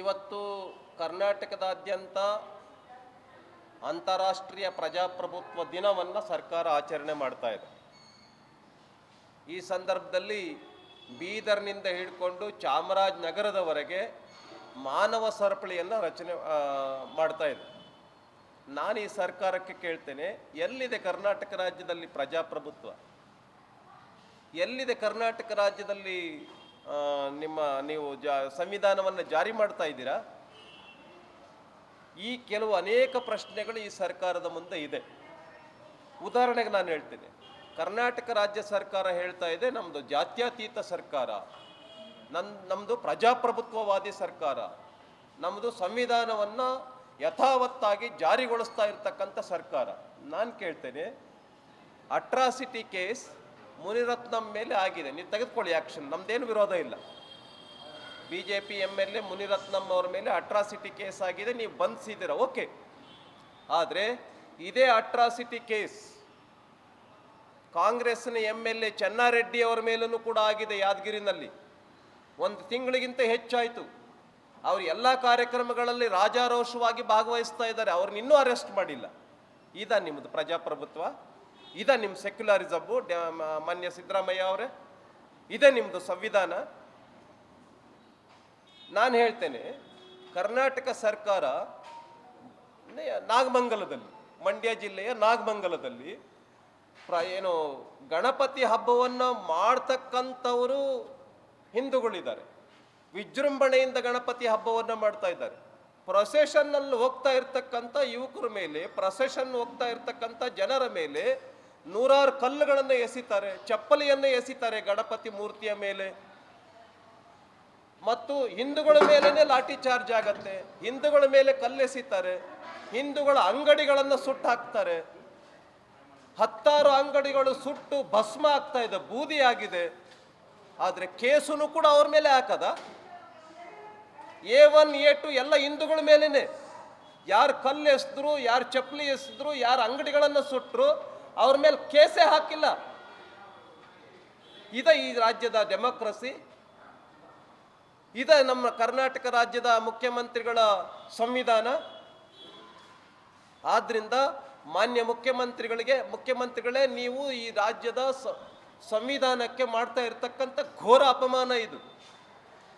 ಇವತ್ತು ಕರ್ನಾಟಕದಾದ್ಯಂತ ಅಂತಾರಾಷ್ಟ್ರೀಯ ಪ್ರಜಾಪ್ರಭುತ್ವ ದಿನವನ್ನು ಸರ್ಕಾರ ಆಚರಣೆ ಮಾಡ್ತಾ ಇದೆ. ಈ ಸಂದರ್ಭದಲ್ಲಿ ಬೀದರ್ನಿಂದ ಹಿಡ್ಕೊಂಡು ಚಾಮರಾಜನಗರದವರೆಗೆ ಮಾನವ ಸರಪಳಿಯನ್ನು ರಚನೆ ಮಾಡ್ತಾ ಇದೆ. ನಾನು ಈ ಸರ್ಕಾರಕ್ಕೆ ಕೇಳ್ತೇನೆ, ಎಲ್ಲಿದೆ ಕರ್ನಾಟಕ ರಾಜ್ಯದಲ್ಲಿ ಪ್ರಜಾಪ್ರಭುತ್ವ? ಎಲ್ಲಿದೆ ಕರ್ನಾಟಕ ರಾಜ್ಯದಲ್ಲಿ ನೀವು ಸಂವಿಧಾನವನ್ನು ಜಾರಿ ಮಾಡ್ತಾ ಇದ್ದೀರಾ? ಈ ಕೆಲವು ಅನೇಕ ಪ್ರಶ್ನೆಗಳು ಈ ಸರ್ಕಾರದ ಮುಂದೆ ಇದೆ. ಉದಾಹರಣೆಗೆ ನಾನು ಹೇಳ್ತೇನೆ, ಕರ್ನಾಟಕ ರಾಜ್ಯ ಸರ್ಕಾರ ಹೇಳ್ತಾ ಇದೆ ನಮ್ಮದು ಜಾತ್ಯತೀತ ಸರ್ಕಾರ, ನಮ್ಮದು ಪ್ರಜಾಪ್ರಭುತ್ವವಾದಿ ಸರ್ಕಾರ, ನಮ್ಮದು ಸಂವಿಧಾನವನ್ನು ಯಥಾವತ್ತಾಗಿ ಜಾರಿಗೊಳಿಸ್ತಾ ಇರ್ತಕ್ಕಂಥ ಸರ್ಕಾರ. ನಾನು ಕೇಳ್ತೇನೆ, ಅಟ್ರಾಸಿಟಿ ಕೇಸ್ ಮುನಿರತ್ನಂ ಮೇಲೆ ಆಗಿದೆ, ನೀವು ತೆಗೆದುಕೊಳ್ಳಿ ಆ್ಯಕ್ಷನ್, ನಮ್ಮದೇನು ವಿರೋಧ ಇಲ್ಲ. BJP MLA ಮುನಿರತ್ನಂ ಅವ್ರ ಮೇಲೆ ಅಟ್ರಾಸಿಟಿ ಕೇಸ್ ಆಗಿದೆ, ನೀವು ಬಂಧಿಸಿದ್ದೀರ, ಓಕೆ. ಆದರೆ ಇದೇ ಅಟ್ರಾಸಿಟಿ ಕೇಸ್ ಕಾಂಗ್ರೆಸ್ನ MLA ಚೆನ್ನಾರೆಡ್ಡಿ ಅವರ ಮೇಲೂ ಕೂಡ ಆಗಿದೆ ಯಾದಗಿರಿನಲ್ಲಿ. 1 ತಿಂಗಳಿಗಿಂತ ಹೆಚ್ಚಾಯಿತು. ಅವರು ಎಲ್ಲ ಕಾರ್ಯಕ್ರಮಗಳಲ್ಲಿ ರಾಜಾರೋಷವಾಗಿ ಭಾಗವಹಿಸ್ತಾ ಇದ್ದಾರೆ, ಅವ್ರನ್ನ ಇನ್ನೂ ಅರೆಸ್ಟ್ ಮಾಡಿಲ್ಲ. ಇದ ನಿಮ್ಮದು ಪ್ರಜಾಪ್ರಭುತ್ವ? ಇದ ನಿಮ್ಮ ಸೆಕ್ಯುಲರಿಸಮ್ಮು ಮಾನ್ಯ ಸಿದ್ದರಾಮಯ್ಯ ಅವರೇ? ಇದೇ ನಿಮ್ಮದು ಸಂವಿಧಾನ? ನಾನು ಹೇಳ್ತೇನೆ, ಕರ್ನಾಟಕ ಸರ್ಕಾರ ನಾಗಮಂಗಲದಲ್ಲಿ, ಮಂಡ್ಯ ಜಿಲ್ಲೆಯ ನಾಗಮಂಗಲದಲ್ಲಿ ಏನು ಗಣಪತಿ ಹಬ್ಬವನ್ನು ಮಾಡ್ತಕ್ಕಂಥವರು ಹಿಂದೂಗಳಿದ್ದಾರೆ. ವಿಜೃಂಭಣೆಯಿಂದ ಗಣಪತಿ ಹಬ್ಬವನ್ನು ಮಾಡ್ತಾ ಇದ್ದಾರೆ. ಪ್ರೊಸೆಷನ್ನಲ್ಲಿ ಹೋಗ್ತಾ ಇರ್ತಕ್ಕಂಥ ಯುವಕರ ಮೇಲೆ, ಪ್ರೊಸೆಷನ್ ಹೋಗ್ತಾ ಇರ್ತಕ್ಕಂಥ ಜನರ ಮೇಲೆ ನೂರಾರು ಕಲ್ಲುಗಳನ್ನು ಎಸಿತಾರೆ, ಚಪ್ಪಲಿಯನ್ನು ಎಸಿತಾರೆ ಗಣಪತಿ ಮೂರ್ತಿಯ ಮೇಲೆ. ಮತ್ತು ಹಿಂದೂಗಳ ಮೇಲೇ ಲಾಠಿ ಚಾರ್ಜ್ ಆಗತ್ತೆ, ಹಿಂದೂಗಳ ಮೇಲೆ ಕಲ್ಲೆಸಿತಾರೆ, ಹಿಂದೂಗಳ ಅಂಗಡಿಗಳನ್ನು ಸುಟ್ಟು ಹಾಕ್ತಾರೆ. 10 ಅಂಗಡಿಗಳು ಸುಟ್ಟು ಭಸ್ಮ ಆಗ್ತಾ ಇದೆ, ಬೂದಿ ಆಗಿದೆ. ಆದರೆ ಕೇಸನ್ನು ಕೂಡ ಅವ್ರ ಮೇಲೆ ಹಾಕದ? A1 A2 ಎಲ್ಲ ಹಿಂದೂಗಳ ಮೇಲೇನೆ. ಯಾರು ಕಲ್ಲು ಎಸೆದ್ರು, ಯಾರು ಚಪ್ಪಲಿ ಎಸೆದ್ರು, ಯಾರು ಅಂಗಡಿಗಳನ್ನು ಸುಟ್ಟರು, ಅವ್ರ ಮೇಲೆ ಕೇಸೇ ಹಾಕಿಲ್ಲ. ಇದ ಈ ರಾಜ್ಯದ ಡೆಮೋಕ್ರಸಿ? ಇದ ನಮ್ಮ ಕರ್ನಾಟಕ ರಾಜ್ಯದ ಮುಖ್ಯಮಂತ್ರಿಗಳೇ, ಆದ್ರಿಂದ ಮಾನ್ಯ ಮುಖ್ಯಮಂತ್ರಿಗಳೇ, ನೀವು ಈ ರಾಜ್ಯದ ಸಂವಿಧಾನಕ್ಕೆ ಮಾಡ್ತಾ ಇರ್ತಕ್ಕಂಥ ಘೋರ ಅಪಮಾನ ಇದು.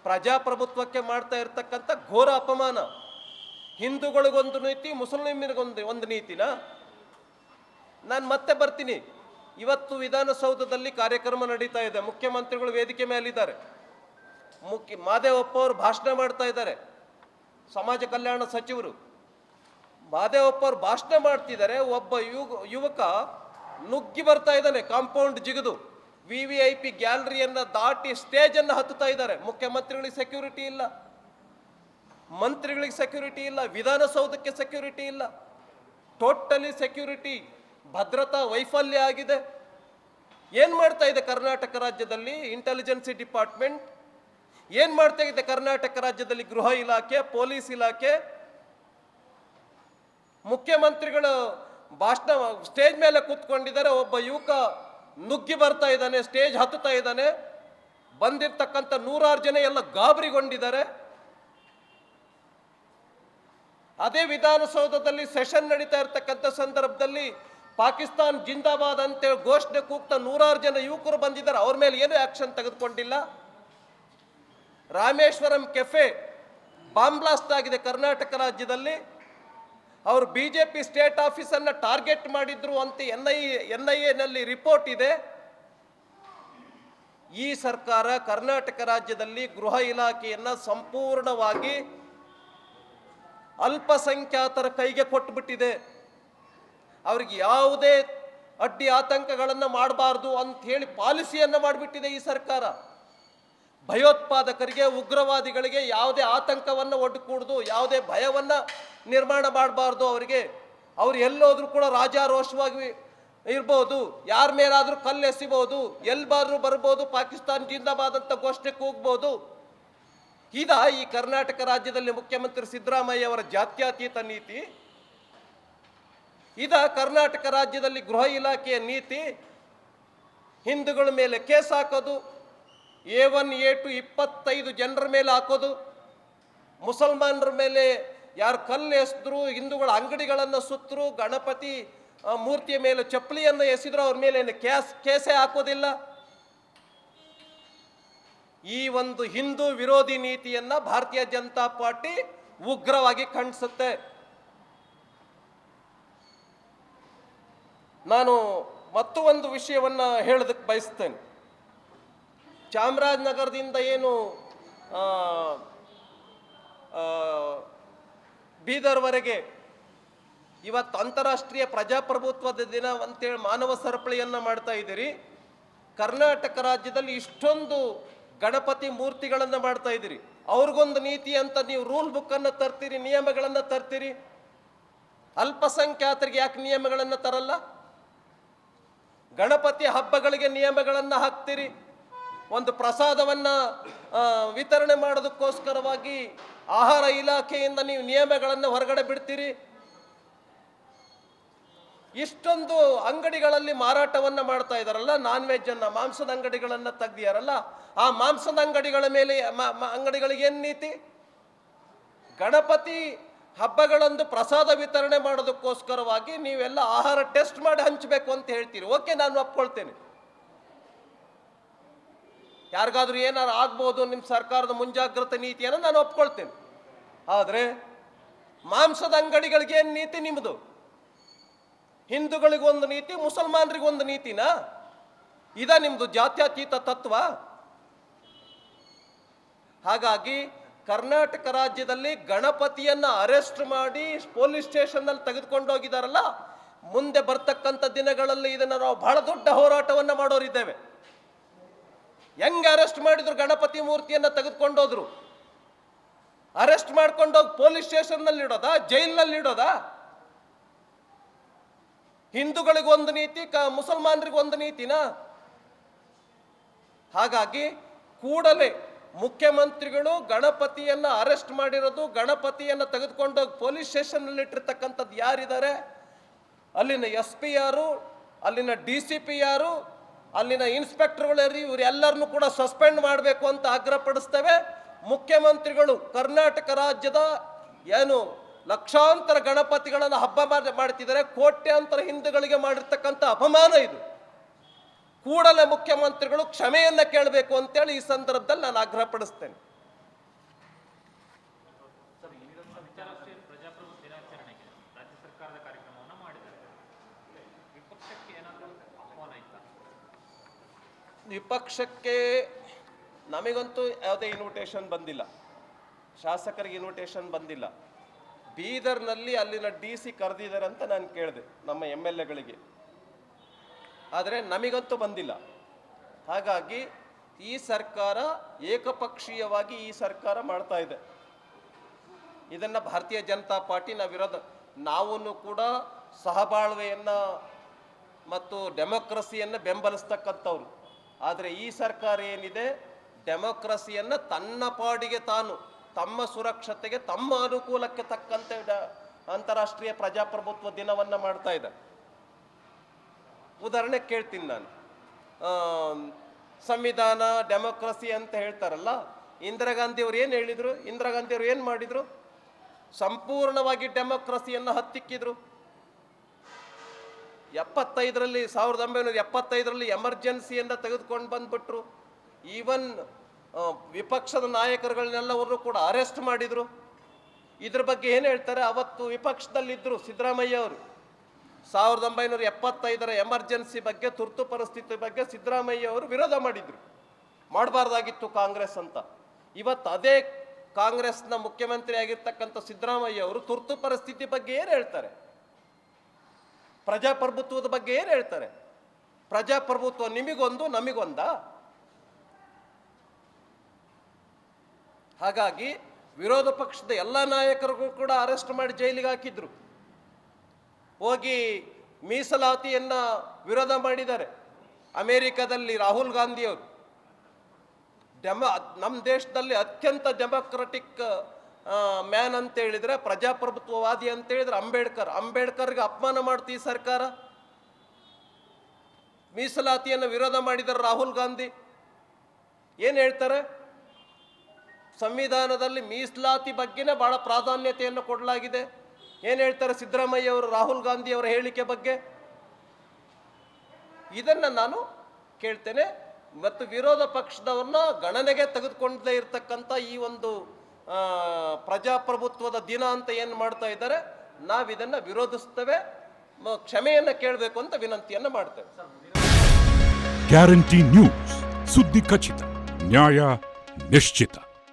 ಪ್ರಜಾಪ್ರಭುತ್ವಕ್ಕೆ ಮಾಡ್ತಾ ಇರ್ತಕ್ಕಂಥ ಘೋರ ಅಪಮಾನ. ಹಿಂದೂಗಳಿಗೊಂದು ನೀತಿ, ಮುಸಲ್ಮಾನರಿಗೊಂದು ನೀತಿನ? ನಾನು ಮತ್ತೆ ಬರ್ತೀನಿ. ಇವತ್ತು ವಿಧಾನಸೌಧದಲ್ಲಿ ಕಾರ್ಯಕ್ರಮ ನಡೀತಾ ಇದೆ, ಮುಖ್ಯಮಂತ್ರಿಗಳು ವೇದಿಕೆ ಮೇಲಿದ್ದಾರೆ. ಮಾದೇವಪ್ಪ ಅವರು ಭಾಷಣ ಮಾಡ್ತಾ ಇದ್ದಾರೆ, ಸಮಾಜ ಕಲ್ಯಾಣ ಸಚಿವರು. ಮಾದೇವಪ್ಪ ಅವರು ಭಾಷಣ ಮಾಡ್ತಿದ್ದಾರೆ, ಒಬ್ಬ ಯುವಕ ನುಗ್ಗಿ ಬರ್ತಾ ಇದ್ದಾನೆ, ಕಾಂಪೌಂಡ್ ಜಿಗಿದು VVIP ಗ್ಯಾಲರಿಯನ್ನು ದಾಟಿ ಸ್ಟೇಜನ್ನು ಹತ್ತುತ್ತಾ ಇದ್ದಾರೆ. ಮುಖ್ಯಮಂತ್ರಿಗಳಿಗೆ ಸೆಕ್ಯೂರಿಟಿ ಇಲ್ಲ, ಮಂತ್ರಿಗಳಿಗೆ ಸೆಕ್ಯೂರಿಟಿ ಇಲ್ಲ, ವಿಧಾನಸೌಧಕ್ಕೆ ಸೆಕ್ಯೂರಿಟಿ ಇಲ್ಲ. ಟೋಟಲಿ ಸೆಕ್ಯೂರಿಟಿ ಭದ್ರತಾ ವೈಫಲ್ಯ ಆಗಿದೆ. ಏನು ಮಾಡ್ತಾ ಇದೆ ಕರ್ನಾಟಕ ರಾಜ್ಯದಲ್ಲಿ ಇಂಟೆಲಿಜೆನ್ಸಿ ಡಿಪಾರ್ಟ್ಮೆಂಟ್? ಏನು ಮಾಡ್ತಾ ಇದೆ ಕರ್ನಾಟಕ ರಾಜ್ಯದಲ್ಲಿ ಗೃಹ ಇಲಾಖೆ, ಪೊಲೀಸ್ ಇಲಾಖೆ? ಮುಖ್ಯಮಂತ್ರಿಗಳು ಭಾಷಣ ಸ್ಟೇಜ್ ಮೇಲೆ ಕೂತ್ಕೊಂಡಿದ್ದಾರೆ, ಒಬ್ಬ ಯುವಕ ನುಗ್ಗಿ ಬರ್ತಾ ಇದ್ದಾನೆ, ಸ್ಟೇಜ್ ಹತ್ತುತ್ತಾ ಇದ್ದಾನೆ. ಬಂದಿರ್ತಕ್ಕಂಥ ನೂರಾರು ಜನ ಎಲ್ಲ ಗಾಬರಿಗೊಂಡಿದ್ದಾರೆ. ಅದೇ ವಿಧಾನಸೌಧದಲ್ಲಿ ಸೆಷನ್ ನಡೀತಾ ಇರ್ತಕ್ಕಂಥ ಸಂದರ್ಭದಲ್ಲಿ ಪಾಕಿಸ್ತಾನ್ ಜಿಂದಾಬಾದ್ ಅಂತೇಳಿ ಘೋಷಣೆ ಕೂಗ್ತಾ ನೂರಾರು ಜನ ಯುವಕರು ಬಂದಿದ್ದಾರೆ, ಅವ್ರ ಮೇಲೆ ಏನೂ ಆಕ್ಷನ್ ತೆಗೆದುಕೊಂಡಿಲ್ಲ. ರಾಮೇಶ್ವರಂ ಕೆಫೆ ಬಾಂಬ್ ಬ್ಲಾಸ್ಟ್ ಆಗಿದೆ ಕರ್ನಾಟಕ ರಾಜ್ಯದಲ್ಲಿ. ಅವರು BJP ಸ್ಟೇಟ್ ಆಫೀಸನ್ನು ಟಾರ್ಗೆಟ್ ಮಾಡಿದ್ರು ಅಂತ NIA ನಲ್ಲಿ ರಿಪೋರ್ಟ್ ಇದೆ. ಈ ಸರ್ಕಾರ ಕರ್ನಾಟಕ ರಾಜ್ಯದಲ್ಲಿ ಗೃಹ ಇಲಾಖೆಯನ್ನು ಸಂಪೂರ್ಣವಾಗಿ ಅಲ್ಪಸಂಖ್ಯಾತರ ಕೈಗೆ ಕೊಟ್ಟುಬಿಟ್ಟಿದೆ. ಅವ್ರಿಗೆ ಯಾವುದೇ ಅಡ್ಡಿ ಆತಂಕಗಳನ್ನು ಮಾಡಬಾರ್ದು ಅಂತ ಹೇಳಿ ಪಾಲಿಸಿಯನ್ನು ಮಾಡಿಬಿಟ್ಟಿದೆ ಈ ಸರ್ಕಾರ. ಭಯೋತ್ಪಾದಕರಿಗೆ, ಉಗ್ರವಾದಿಗಳಿಗೆ ಯಾವುದೇ ಆತಂಕವನ್ನು ಒಡ್ಡಕೂಡ್ದು, ಯಾವುದೇ ಭಯವನ್ನು ನಿರ್ಮಾಣ ಮಾಡಬಾರ್ದು. ಅವ್ರು ಎಲ್ಲೋದ್ರೂ ಕೂಡ ರಾಜಾರೋಷವಾಗಿ ಇರ್ಬೋದು, ಯಾರ ಮೇಲಾದರೂ ಕಲ್ಲೆಸಿಬೋದು, ಎಲ್ಬಾದ್ರೂ ಬರ್ಬೋದು, ಪಾಕಿಸ್ತಾನ್ ಜಿಂದಾಬಾದ್ ಅಂತ ಘೋಷಣೆ ಕೂಗ್ಬೋದು. ಇದ ಈ ಕರ್ನಾಟಕ ರಾಜ್ಯದಲ್ಲಿ ಮುಖ್ಯಮಂತ್ರಿ ಸಿದ್ದರಾಮಯ್ಯ ಅವರ ಜಾತ್ಯತೀತ ನೀತಿ? ಇದ ಕರ್ನಾಟಕ ರಾಜ್ಯದಲ್ಲಿ ಗೃಹ ಇಲಾಖೆಯ ನೀತಿ? ಹಿಂದೂಗಳ ಮೇಲೆ ಕೇಸ್ ಹಾಕೋದು, A1 A2 25 ಜನರ ಮೇಲೆ ಹಾಕೋದು, ಮುಸಲ್ಮಾನರ ಮೇಲೆ ಯಾರು ಕಲ್ಲು ಎಸೆದ್ರು, ಹಿಂದೂಗಳ ಅಂಗಡಿಗಳನ್ನು ಸುತ್ತರು, ಗಣಪತಿ ಮೂರ್ತಿಯ ಮೇಲೆ ಚಪ್ಪಲಿಯನ್ನು ಎಸೆದ್ರು, ಅವ್ರ ಮೇಲೆ ಏನು ಕೇಸೇ ಹಾಕೋದಿಲ್ಲ. ಈ ಒಂದು ಹಿಂದೂ ವಿರೋಧಿ ನೀತಿಯನ್ನ ಭಾರತೀಯ ಜನತಾ ಪಾರ್ಟಿ ಉಗ್ರವಾಗಿ ಖಂಡಿಸುತ್ತೆ. ನಾನು ಮತ್ತು ಒಂದು ವಿಷಯವನ್ನ ಹೇಳೋದಕ್ಕೆ ಬಯಸ್ತೇನೆ. ಚಾಮರಾಜನಗರದಿಂದ ಏನು ಬೀದರ್ವರೆಗೆ ಇವತ್ತು ಅಂತಾರಾಷ್ಟ್ರೀಯ ಪ್ರಜಾಪ್ರಭುತ್ವದ ದಿನ ಅಂತೇಳಿ ಮಾನವ ಸರಪಳಿಯನ್ನು ಮಾಡ್ತಾ ಇದ್ದೀರಿ. ಕರ್ನಾಟಕ ರಾಜ್ಯದಲ್ಲಿ ಇಷ್ಟೊಂದು ಗಣಪತಿ ಮೂರ್ತಿಗಳನ್ನು ಮಾಡ್ತಾ ಇದ್ದೀರಿ. ಅವ್ರಿಗೊಂದು ನೀತಿ ಅಂತ ನೀವು ರೂಲ್ ಬುಕ್ಕನ್ನು ತರ್ತೀರಿ, ನಿಯಮಗಳನ್ನು ತರ್ತೀರಿ. ಅಲ್ಪಸಂಖ್ಯಾತರಿಗೆ ಯಾಕೆ ನಿಯಮಗಳನ್ನು ತರಲ್ಲ? ಗಣಪತಿ ಹಬ್ಬಗಳಿಗೆ ನಿಯಮಗಳನ್ನು ಹಾಕ್ತೀರಿ. ಒಂದು ಪ್ರಸಾದವನ್ನು ವಿತರಣೆ ಮಾಡೋದಕ್ಕೋಸ್ಕರವಾಗಿ ಆಹಾರ ಇಲಾಖೆಯಿಂದ ನೀವು ನಿಯಮಗಳನ್ನು ಹೊರಗಡೆ ಬಿಡ್ತೀರಿ. ಇಷ್ಟೊಂದು ಅಂಗಡಿಗಳಲ್ಲಿ ಮಾರಾಟವನ್ನು ಮಾಡ್ತಾ ಇದ್ದಾರಲ್ಲ, ನಾನ್ ವೆಜ್ ಅನ್ನ, ಮಾಂಸದ ಅಂಗಡಿಗಳನ್ನು ತೆಗ್ದಿಯಾರಲ್ಲ, ಆ ಮಾಂಸದ ಅಂಗಡಿಗಳ ಮೇಲೆ ಅಂಗಡಿಗಳಿಗೆ ಏನು ನೀತಿ? ಗಣಪತಿ ಹಬ್ಬಗಳಂದು ಪ್ರಸಾದ ವಿತರಣೆ ಮಾಡೋದಕ್ಕೋಸ್ಕರವಾಗಿ ನೀವೆಲ್ಲ ಆಹಾರ ಟೆಸ್ಟ್ ಮಾಡಿ ಹಂಚಬೇಕು ಅಂತ ಹೇಳ್ತೀರಿ. ಓಕೆ, ನಾನು ಒಪ್ಕೊಳ್ತೇನೆ. ಯಾರಿಗಾದ್ರೂ ಏನಾರು ಆಗ್ಬೋದು ನಿಮ್ಮ ಸರ್ಕಾರದ ಮುಂಜಾಗ್ರತೆ ನೀತಿಯನ್ನು ನಾನು ಒಪ್ಕೊಳ್ತೇನೆ. ಆದರೆ ಮಾಂಸದ ಅಂಗಡಿಗಳಿಗೆ ಏನು ನೀತಿ ನಿಮ್ಮದು? ಹಿಂದೂಗಳಿಗೊಂದು ನೀತಿ, ಮುಸಲ್ಮಾನರಿಗೊಂದು ನೀತಿನಾ? ಇದ ನಿಮ್ಮದು ಜಾತ್ಯತೀತ ತತ್ವ? ಹಾಗಾಗಿ ಕರ್ನಾಟಕ ರಾಜ್ಯದಲ್ಲಿ ಗಣಪತಿಯನ್ನ ಅರೆಸ್ಟ್ ಮಾಡಿ ಪೊಲೀಸ್ ಸ್ಟೇಷನ್ನಲ್ಲಿ ತೆಗೆದುಕೊಂಡು ಹೋಗಿದಾರಲ್ಲ, ಮುಂದೆ ಬರ್ತಕ್ಕಂಥ ದಿನಗಳಲ್ಲಿ ಇದನ್ನು ನಾವು ಬಹಳ ದೊಡ್ಡ ಹೋರಾಟವನ್ನು ಮಾಡೋರಿದ್ದೇವೆ. ಹೆಂಗೆ ಅರೆಸ್ಟ್ ಮಾಡಿದ್ರು? ಗಣಪತಿ ಮೂರ್ತಿಯನ್ನು ತೆಗೆದುಕೊಂಡೋದ್ರು. ಅರೆಸ್ಟ್ ಮಾಡ್ಕೊಂಡೋಗಿ ಪೊಲೀಸ್ ಸ್ಟೇಷನ್ನಲ್ಲಿ ಇಡೋದಾ, ಜೈಲಿನಲ್ಲಿ ಇಡೋದಾ? ಹಿಂದೂಗಳಿಗೊಂದು ನೀತಿ, ಮುಸಲ್ಮಾನರಿಗೊಂದು ನೀತಿನಾ? ಹಾಗಾಗಿ ಕೂಡಲೇ ಮುಖ್ಯಮಂತ್ರಿಗಳು ಗಣಪತಿಯನ್ನ ಅರೆಸ್ಟ್ ಮಾಡಿರೋದು, ಗಣಪತಿಯನ್ನ ತೆಗೆದುಕೊಂಡೋಗಿ ಪೊಲೀಸ್ ಸ್ಟೇಷನ್ನಲ್ಲಿ ಇಟ್ಟಿರ್ತಕ್ಕಂಥದ್ದು ಯಾರಿದ್ದಾರೆ, ಅಲ್ಲಿನ SP ಯಾರು, ಅಲ್ಲಿನ DCP ಯಾರು, ಅಲ್ಲಿನ ಇನ್ಸ್ಪೆಕ್ಟರ್ಗಳು ಯಾರು, ಇವರೆಲ್ಲರನ್ನು ಕೂಡ ಸಸ್ಪೆಂಡ್ ಮಾಡಬೇಕು ಅಂತ ಆಗ್ರಹಪಡಿಸ್ತೇವೆ. ಮುಖ್ಯಮಂತ್ರಿಗಳು ಕರ್ನಾಟಕ ರಾಜ್ಯದ ಏನು ಲಕ್ಷಾಂತರ ಗಣಪತಿಗಳನ್ನು ಹಬ್ಬ ಮಾಡ್ತಿದ್ದಾರೆ, ಕೋಟ್ಯಾಂತರ ಹಿಂದೂಗಳಿಗೆ ಮಾಡಿರ್ತಕ್ಕಂಥ ಅಪಮಾನ ಇದು. ಕೂಡಲೇ ಮುಖ್ಯಮಂತ್ರಿಗಳು ಕ್ಷಮೆಯನ್ನ ಕೇಳಬೇಕು ಅಂತೇಳಿ ಈ ಸಂದರ್ಭದಲ್ಲಿ ನಾನು ಆಗ್ರಹಪಡಿಸ್ತೇನೆ. ವಿಪಕ್ಷಕ್ಕೆ ನಮಗಂತೂ ಯಾವುದೇ ಇನ್ವಿಟೇಷನ್ ಬಂದಿಲ್ಲ, ಶಾಸಕರಿಗೆ ಇನ್ವಿಟೇಷನ್ ಬಂದಿಲ್ಲ. ಬೀದರ್ನಲ್ಲಿ ಅಲ್ಲಿನ DC ಕರೆದಿದ್ದಾರೆ ಅಂತ ನಾನು ಕೇಳಿದೆ ನಮ್ಮ MLAಗಳಿಗೆ, ಆದರೆ ನಮಗಂತೂ ಬಂದಿಲ್ಲ. ಹಾಗಾಗಿ ಈ ಸರ್ಕಾರ ಏಕಪಕ್ಷೀಯವಾಗಿ ಈ ಸರ್ಕಾರ ಮಾಡ್ತಾ ಇದೆ. ಇದನ್ನು ಭಾರತೀಯ ಜನತಾ ಪಾರ್ಟಿ ನಾವು ಕೂಡ ಸಹಬಾಳ್ವೆಯನ್ನು ಮತ್ತು ಡೆಮೋಕ್ರಸಿಯನ್ನು ಬೆಂಬಲಿಸ್ತಕ್ಕಂಥವ್ರು. ಆದರೆ ಈ ಸರ್ಕಾರ ಏನಿದೆ, ಡೆಮೋಕ್ರಸಿಯನ್ನು ತನ್ನ ಪಾಡಿಗೆ ತಾನು, ತಮ್ಮ ಸುರಕ್ಷತೆಗೆ, ತಮ್ಮ ಅನುಕೂಲಕ್ಕೆ ತಕ್ಕಂತೆ ಅಂತಾರಾಷ್ಟ್ರೀಯ ಪ್ರಜಾಪ್ರಭುತ್ವ ದಿನವನ್ನು ಮಾಡ್ತಾ ಇದೆ. ಉದಾಹರಣೆ ಕೇಳ್ತೀನಿ ನಾನು. ಸಂವಿಧಾನ, ಡೆಮೋಕ್ರಸಿ ಅಂತ ಹೇಳ್ತಾರಲ್ಲ, ಇಂದಿರಾ ಗಾಂಧಿ ಅವ್ರು ಏನು ಹೇಳಿದರು? ಇಂದಿರಾ ಗಾಂಧಿ ಅವರು ಏನು ಮಾಡಿದರು? ಸಂಪೂರ್ಣವಾಗಿ ಡೆಮೋಕ್ರಸಿಯನ್ನು ಹತ್ತಿಕ್ಕಿದ್ರು. 1975ರಲ್ಲಿ ಎಮರ್ಜೆನ್ಸಿಯನ್ನು ತೆಗೆದುಕೊಂಡು ಬಂದ್ಬಿಟ್ರು. ಈವನ್ ವಿಪಕ್ಷದ ನಾಯಕರುಗಳನ್ನೆಲ್ಲವನ್ನೂ ಕೂಡ ಅರೆಸ್ಟ್ ಮಾಡಿದರು. ಇದ್ರ ಬಗ್ಗೆ ಏನು ಹೇಳ್ತಾರೆ? ಅವತ್ತು ವಿಪಕ್ಷದಲ್ಲಿದ್ದರು ಸಿದ್ದರಾಮಯ್ಯ ಅವರು. 1975ರ ಎಮರ್ಜೆನ್ಸಿ ಬಗ್ಗೆ, ತುರ್ತು ಪರಿಸ್ಥಿತಿ ಬಗ್ಗೆ ಸಿದ್ದರಾಮಯ್ಯ ಅವರು ವಿರೋಧ ಮಾಡಿದರು. ಮಾಡಬಾರ್ದಾಗಿತ್ತು ಕಾಂಗ್ರೆಸ್ ಅಂತ. ಇವತ್ತು ಅದೇ ಕಾಂಗ್ರೆಸ್ನ ಮುಖ್ಯಮಂತ್ರಿ ಆಗಿರ್ತಕ್ಕಂಥ ಸಿದ್ದರಾಮಯ್ಯ ಅವರು ತುರ್ತು ಪರಿಸ್ಥಿತಿ ಬಗ್ಗೆ ಏನು ಹೇಳ್ತಾರೆ? ಪ್ರಜಾಪ್ರಭುತ್ವದ ಬಗ್ಗೆ ಏನು ಹೇಳ್ತಾರೆ? ಪ್ರಜಾಪ್ರಭುತ್ವ ನಿಮಗೊಂದು ನಮಗೊಂದ? ಹಾಗಾಗಿ ವಿರೋಧ ಪಕ್ಷದ ಎಲ್ಲ ನಾಯಕರಿಗೂ ಕೂಡ ಅರೆಸ್ಟ್ ಮಾಡಿ ಜೈಲಿಗೆ ಹಾಕಿದ್ರು. ಹೋಗಿ ಮೀಸಲಾತಿಯನ್ನ ವಿರೋಧ ಮಾಡಿದ್ದಾರೆ. ಅಮೆರಿಕದಲ್ಲಿ ರಾಹುಲ್ ಗಾಂಧಿ ಅವರು, ನಮ್ಮ ದೇಶದಲ್ಲಿ ಅತ್ಯಂತ ಡೆಮೋಕ್ರೆಟಿಕ್ ಮ್ಯಾನ್ ಅಂತ ಹೇಳಿದ್ರೆ, ಪ್ರಜಾಪ್ರಭುತ್ವವಾದಿ ಅಂತ ಹೇಳಿದ್ರೆ ಅಂಬೇಡ್ಕರ್ಗೆ ಅಪಮಾನ ಮಾಡ್ತೀವಿ ಸರ್ಕಾರ. ಮೀಸಲಾತಿಯನ್ನು ವಿರೋಧ ಮಾಡಿದ್ದಾರೆ ರಾಹುಲ್ ಗಾಂಧಿ. ಏನು ಹೇಳ್ತಾರೆ? ಸಂವಿಧಾನದಲ್ಲಿ ಮೀಸಲಾತಿ ಬಗ್ಗೆನೇ ಬಹಳ ಪ್ರಾಧಾನ್ಯತೆಯನ್ನು ಕೊಡಲಾಗಿದೆ. ಏನು ಹೇಳ್ತಾರೆ ಸಿದ್ದರಾಮಯ್ಯ ಅವರು ರಾಹುಲ್ ಗಾಂಧಿ ಅವರ ಹೇಳಿಕೆ ಬಗ್ಗೆ? ಇದನ್ನು ನಾನು ಕೇಳ್ತೇನೆ. ಮತ್ತು ವಿರೋಧ ಪಕ್ಷದವ್ರನ್ನ ಗಣನೆಗೆ ತೆಗೆದುಕೊಂಡೇ ಇರತಕ್ಕಂಥ ಈ ಒಂದು ಪ್ರಜಾಪ್ರಭುತ್ವದ ದಿನ ಅಂತ ಏನು ಮಾಡ್ತಾ ಇದ್ದಾರೆ, ನಾವಿದನ್ನು ವಿರೋಧಿಸ್ತೇವೆ. ಕ್ಷಮೆಯನ್ನು ಕೇಳಬೇಕು ಅಂತ ವಿನಂತಿಯನ್ನು ಮಾಡ್ತೇವೆ. ಗ್ಯಾರಂಟಿ ನ್ಯೂಸ್, ಸುದ್ದಿ ಖಚಿತ, ನ್ಯಾಯ ನಿಶ್ಚಿತ.